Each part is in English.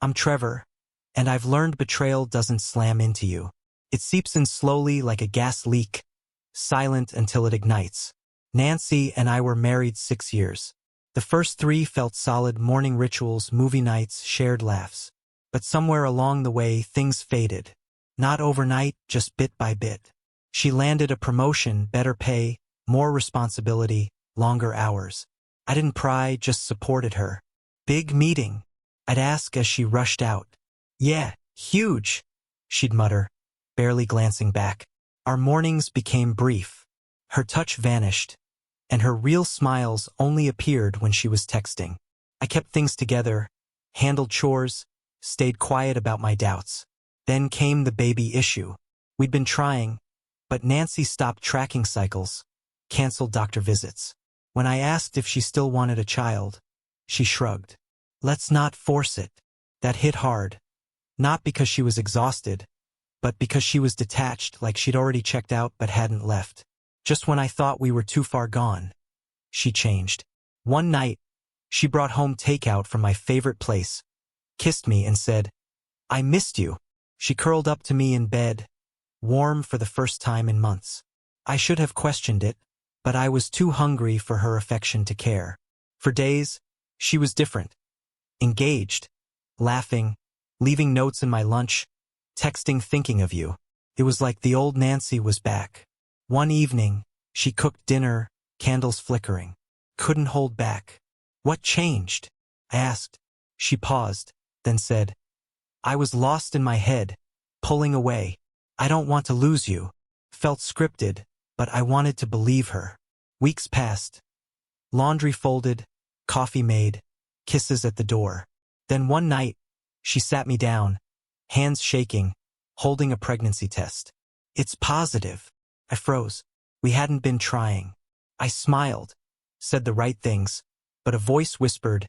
I'm Trevor, and I've learned betrayal doesn't slam into you. It seeps in slowly like a gas leak, silent until it ignites. Nancy and I were married 6 years. The first 3 felt solid: morning rituals, movie nights, shared laughs. But somewhere along the way, things faded. Not overnight, just bit by bit. She landed a promotion, better pay, more responsibility, longer hours. I didn't pry, just supported her. Big meeting, I'd ask as she rushed out. Yeah, huge, she'd mutter, barely glancing back. Our mornings became brief. Her touch vanished, and her real smiles only appeared when she was texting. I kept things together, handled chores, stayed quiet about my doubts. Then came the baby issue. We'd been trying, but Nancy stopped tracking cycles, canceled doctor visits. When I asked if she still wanted a child, she shrugged. Let's not force it. That hit hard. Not because she was exhausted, but because she was detached, like she'd already checked out but hadn't left. Just when I thought we were too far gone, she changed. One night, she brought home takeout from my favorite place, kissed me and said, "I missed you." She curled up to me in bed, warm for the first time in months. I should have questioned it, but I was too hungry for her affection to care. For days, she was different. Engaged, laughing, leaving notes in my lunch, texting thinking of you. It was like the old Nancy was back. One evening, she cooked dinner, candles flickering. Couldn't hold back. What changed? I asked. She paused, then said, I was lost in my head, pulling away. I don't want to lose you. Felt scripted, but I wanted to believe her. Weeks passed. Laundry folded, coffee made, kisses at the door. Then one night, she sat me down, hands shaking, holding a pregnancy test. It's positive. I froze. We hadn't been trying. I smiled, said the right things, but a voice whispered,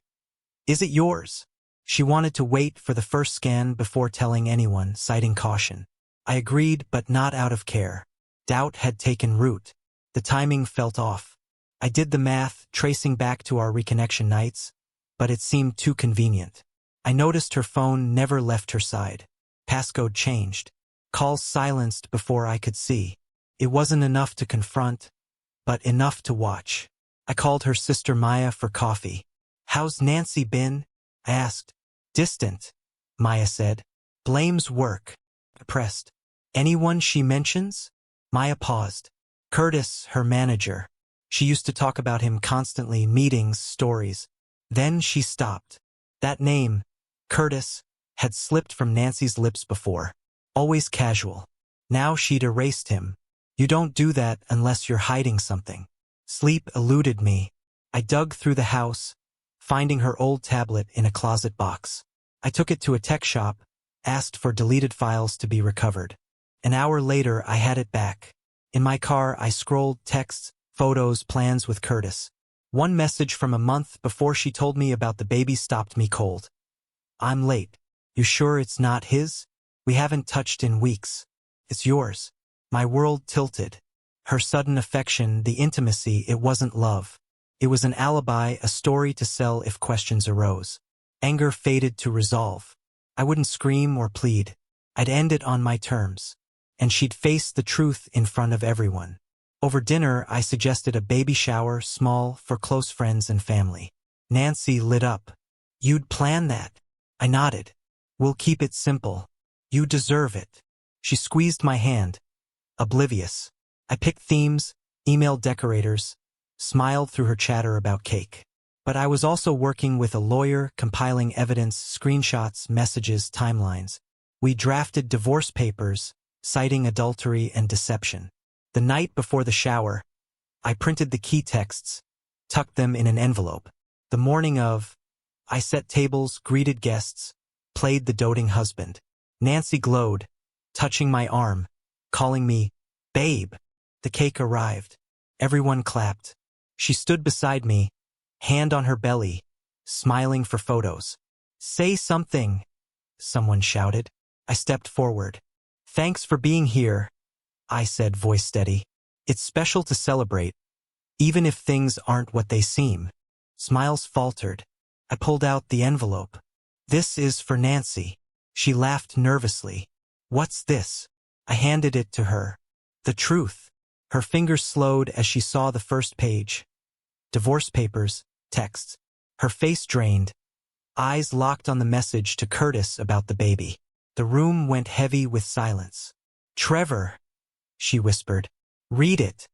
Is it yours? She wanted to wait for the first scan before telling anyone, citing caution. I agreed, but not out of care. Doubt had taken root. The timing felt off. I did the math, tracing back to our reconnection nights, but it seemed too convenient. I noticed her phone never left her side. Passcode changed. Calls silenced before I could see. It wasn't enough to confront, but enough to watch. I called her sister Maya for coffee. How's Nancy been? I asked. Distant, Maya said. Blames work. I pressed. Anyone she mentions? Maya paused. Curtis, her manager. She used to talk about him constantly, meetings, stories. Then she stopped. That name, Curtis, had slipped from Nancy's lips before. Always casual. Now she'd erased him. You don't do that unless you're hiding something. Sleep eluded me. I dug through the house, finding her old tablet in a closet box. I took it to a tech shop, asked for deleted files to be recovered. An hour later, I had it back. In my car, I scrolled texts, photos, plans with Curtis. One message from a month before she told me about the baby stopped me cold. I'm late. You sure it's not his? We haven't touched in weeks. It's yours. My world tilted. Her sudden affection, the intimacy, it wasn't love. It was an alibi, a story to sell if questions arose. Anger faded to resolve. I wouldn't scream or plead. I'd end it on my terms. And she'd face the truth in front of everyone. Over dinner, I suggested a baby shower, small, for close friends and family. Nancy lit up. You'd plan that? I nodded. We'll keep it simple. You deserve it. She squeezed my hand, oblivious. I picked themes, emailed decorators, smiled through her chatter about cake. But I was also working with a lawyer, compiling evidence, screenshots, messages, timelines. We drafted divorce papers, citing adultery and deception. The night before the shower, I printed the key texts, tucked them in an envelope. The morning of, I set tables, greeted guests, played the doting husband. Nancy glowed, touching my arm, calling me, babe. The cake arrived. Everyone clapped. She stood beside me, hand on her belly, smiling for photos. Say something, someone shouted. I stepped forward. Thanks for being here, I said, voice steady. It's special to celebrate, even if things aren't what they seem. Smiles faltered. I pulled out the envelope. This is for Nancy. She laughed nervously. What's this? I handed it to her. The truth. Her fingers slowed as she saw the first page. Divorce papers, texts. Her face drained. Eyes locked on the message to Curtis about the baby. The room went heavy with silence. Trevor, she whispered. Read it,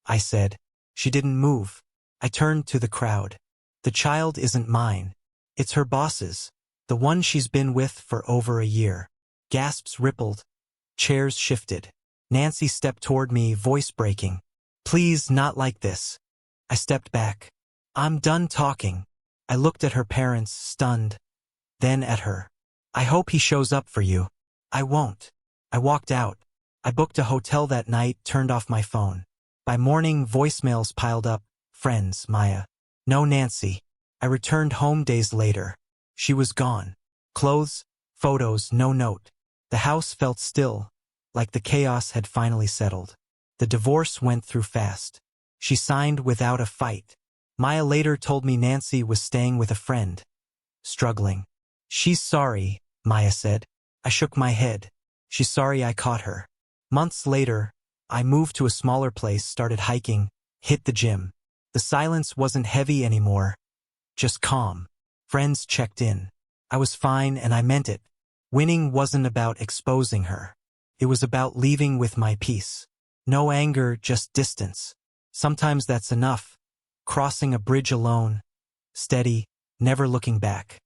I said. She didn't move. I turned to the crowd. The child isn't mine. It's her boss's, the one she's been with for over a year. Gasps rippled. Chairs shifted. Nancy stepped toward me, voice breaking. Please, not like this. I stepped back. I'm done talking. I looked at her parents, stunned. Then at her. I hope he shows up for you. I won't. I walked out. I booked a hotel that night, turned off my phone. By morning, voicemails piled up. Friends, Maya. No Nancy. I returned home days later. She was gone. Clothes, photos, no note. The house felt still, like the chaos had finally settled. The divorce went through fast. She signed without a fight. Maya later told me Nancy was staying with a friend. Struggling. She's sorry, Maya said. I shook my head. She's sorry I caught her. Months later, I moved to a smaller place, started hiking, hit the gym. The silence wasn't heavy anymore, just calm. Friends checked in. I was fine and I meant it. Winning wasn't about exposing her. It was about leaving with my peace. No anger, just distance. Sometimes that's enough. Crossing a bridge alone, steady, never looking back.